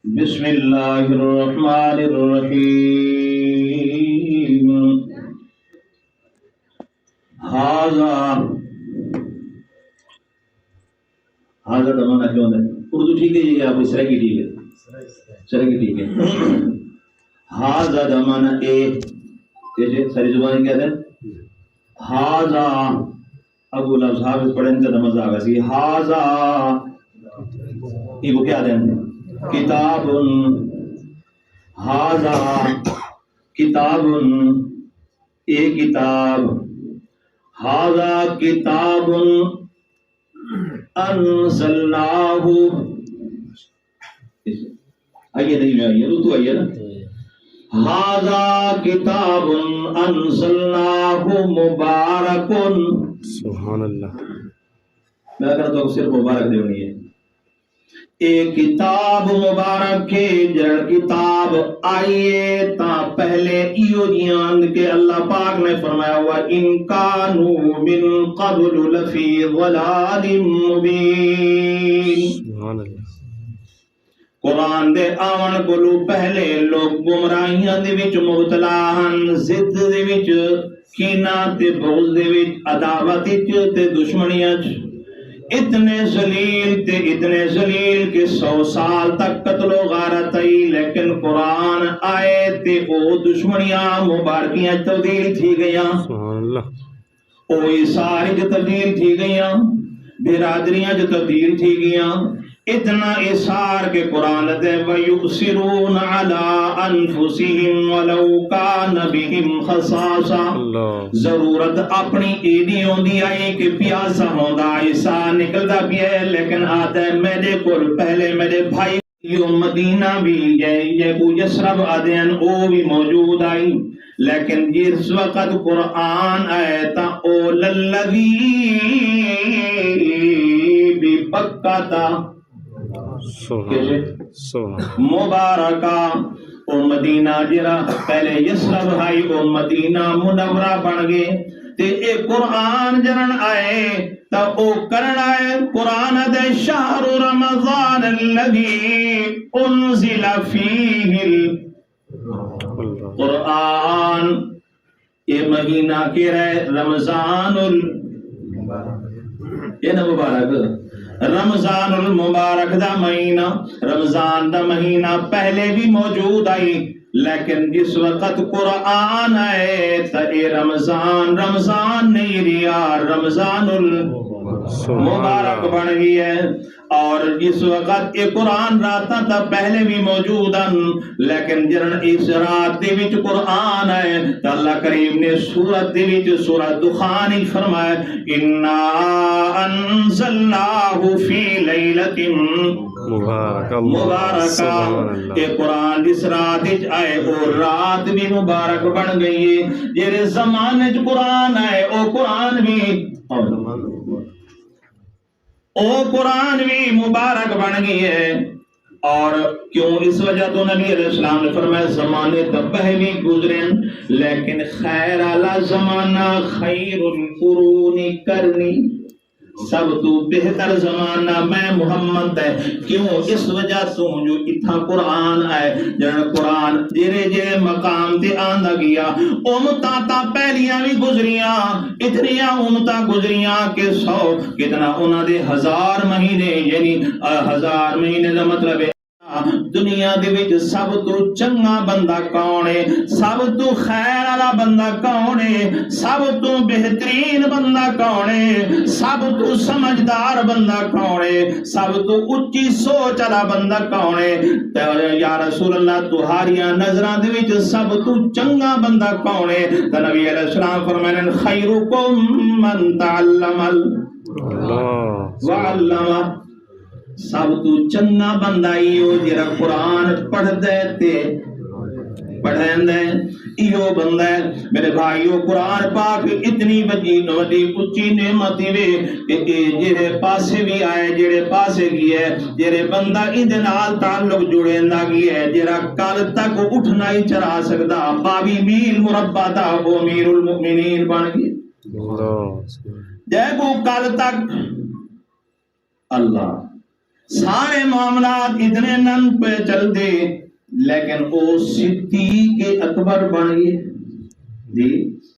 بسم اللہ الرحمن الرحیم ہاضا زمانہ کیوں ہے اردو ٹھیک ہے یہ آپ سرائکی ٹھیک ہے سرائکی ٹھیک ہے ہاضا زمانہ اے جیسے ساری زبان کیا ہے ہاضا ابو لفظ حافظ پڑھیں تو نماز آگا سی ہاضا یہ وہ کیا دیں کتاب ہاضا کتاب اے کتاب ہاضا کتاب انزلناہ آئیے نہیں آئیے تو آئیے نا ہاضا کتاب انزلناہ مبارک سبحان اللہ میں کرتا ہوں صرف مبارک دیونی ہے ایک کتاب مبارک ہے جڑ کتاب آئیے تا پہلے ایو جیان کہ اللہ پاک نے فرمایا ہوا ان کانوا من قبل لفی ضلال مبین سبحان اللہ قرآن دے آون کولو پہلے لوگ گمراہیاں دے وچ مبتلا ہن ضد دے وچ کینہ تے بغض دے وچ عداوت وچ تے دشمنیاں وچ اتنے ذلیل کہ 100 سال تک قتل و غارت آئی لیکن قرآن آئے تے او دشمنیاں مبارکیاں تبدیل تھی گیاں سبحان اللہ او عیسائی جو تبدیل تھی گیاں برادریاں جو تبدیل تھی گیاں اتنا اثار کے قرآن دے وَيُؤْثِرُونَ عَلَىٰ أَنفُسِهِمْ وَلَوْ كَانَ بِهِمْ خَصَاصَةٌ ضرورت اپنی ایڈی ہوندی آئی کہ پیاسا ہوندا عیسیٰ نکلدا بھی ہے لیکن آتا ہے میرے کول پہلے میرے بھائی یہ مدینہ بھی یہ کو یسرب آدین او بھی موجود آئی لیکن جس وقت قرآن آئے تا اول الذی ببکتا مبارکہ او مدینہ جرا پہلے یسرب ہائی او مدینہ منورہ بن گئے تے اے قرآن جنن آئے تا او کرن آئے قرآن دے شہر رمضان الذی انزل فیہ القرآن یہ مہینہ کی رہے رمضان یہ نا مبارک رمضان المبارک دا مہینہ رمضان دا مہینہ پہلے بھی موجود آئی لیکن جس وقت قرآن آئے تا اے رمضان نہیں ریا رمضان المبارک بن گئی ہے اور جس وقت اے قرآن راتا تا پہلے بھی موجودا لیکن جرن اس رات دے وچ قرآن آئے تا اللہ کریم نے سورت دے وچ سورت دخان ہی فرمایا انا انزلناہ فی لیلۃ مبارکہ اے قرآن جس رات وچ آئے او رات بھی مبارک بن گئی ہے جڑے زمانے وچ قرآن آئے او قرآن بھی مبارک بن گئی ہے اور کیوں اس وجہ تو نبی علیہ السلام نے فرمایا زمانے تبہ بھی گزریں لیکن خیر اعلی زمانہ خیر القرون کرنی سب تو بہتر زمانہ میں محمد ہے کیوں اس وجہ تو جو اتھا قرآن آئے جن قرآن جرے مقام تے آندہ گیا امتاں تا پہلیاں بھی گزریاں اتنیاں امتاں گزریاں کہ 100 کتنا انہاں دے 1000 مہینے یعنی 1000 مہینے دا مطلب ہے دنیا دے وچ سب تو چنگا بندہ کون ہے سب تو خیر والا بندہ کون ہے سب تو بہترین بندہ کون ہے سب تو سمجھدار بندہ کون ہے سب تو اچھی سوچ والا بندہ کون ہے یا رسول اللہ تہاریاں نظراں دے وچ سب تو چنگا بندہ کون ہے تے نبی علیہ السلام فرمایا خیرکم من تعلم وعلم سب تو چنگا بندہ ایو جڑا قرآن پڑھ دے تے پڑھیں دے ایو بندہ ہے میرے بھائیو قرآن پاک اتنی بڑی اچھی نعمت وے کہ جڑے پاسے بھی آئے جڑے پاسے گئے جڑے بندہ ایدے نال تعلق جڑے نہ گئے جڑا کل تک اٹھ نہیں چلا سکدا 22 میل مربع دا وہ امیر المؤمنین بن گئے جے کو کل تک اللہ سارے معاملات اتنے نن پہ چل دے لیکن او صدیق اکبر بن گئے جی